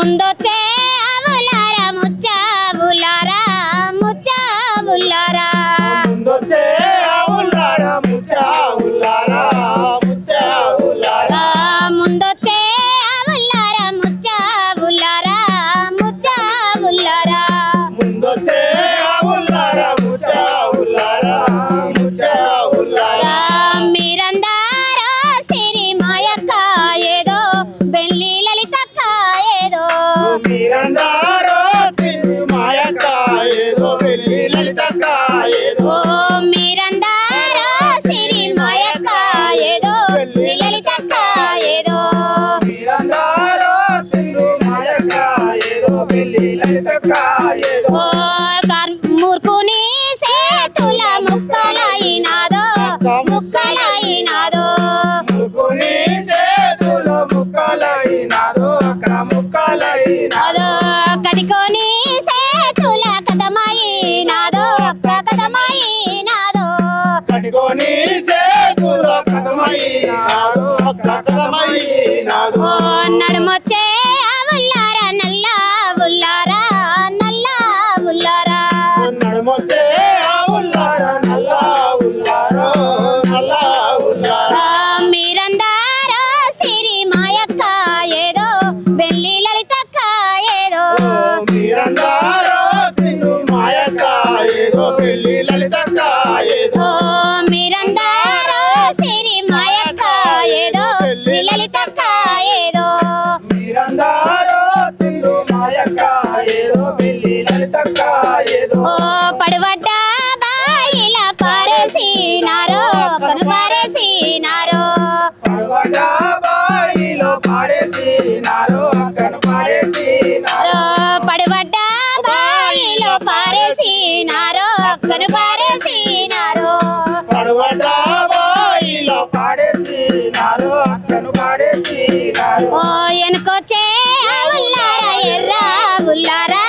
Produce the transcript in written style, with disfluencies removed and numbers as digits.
ముందొచ్చే ఆవులారా ముచ్చావులారా ముచ్చావులారా ముందొచ్చే ఆవులారా ముచ్చావులారా ముచ్చావులారా ముందొచ్చే ఆవులారా ముచ్చావులారా ముచ్చావులారా ముందొచ్చే ఆవులారా ముచ్చావులారా ముచ్చావులారా మీరందారో సిరి మాయక్క ఏదో బెల్లి లలితక్క ఏదో మీరందారో సిరి మాయక్క ఏదో బెల్లి లలితక్క ఏదో మీరందారో సిరి మాయక్క ఏదో బెల్లి లలితక్క ఏదో మీరందారో సిరి మాయక్క ఏదో బెల్లి లలితక్క ఏదో మూర్ఖుని సేతుల ముక్కలైనాదో ముక్కలైనాదో ముక్కుని సేతులో ముక్కలైనాదో అక్కడ ముక్కలైనాదో కదికొని సేతుల కథమైనాదో కథమైనాదో కట్టుకొని సేతులో కథమైనాదో కథమైనాదో నడుమొచ్చే ఆవులారా నల్లా ఉల్లారా నల్లా ఉల్లారా నడుమొచ్చే ఆవులారా నల్లా ఉల్లారో నల్లా ఉల్లారా మీరందారో సిరి మాయక్క ఏదో బెల్లి లలితక్క ఏదో మీరందారో సిరి మాయక్క ఏదో బెల్లి లలితక్క ఏదో మీరందారో సిరి మాయక్క ఏదో బెల్లి లలితక్క ఏదో మీరందారో సిరి మాయక్క ఏదో బెల్లి లలితక్క ఏదో పడవడ్డ బాయిల పారేసినారో కను పారేసినారో పడవట బాయిలో పాడేసినారో అక్కను పాడేసినారో పడవడ్డ బాయిలో పారేసినారో కను పారేసినారో పడవట బాయిలో పాడేసినారో అక్కను పాడేసినారో ఎనుకొచ్చే ఆవులారా ఎర్ర ఉల్లారా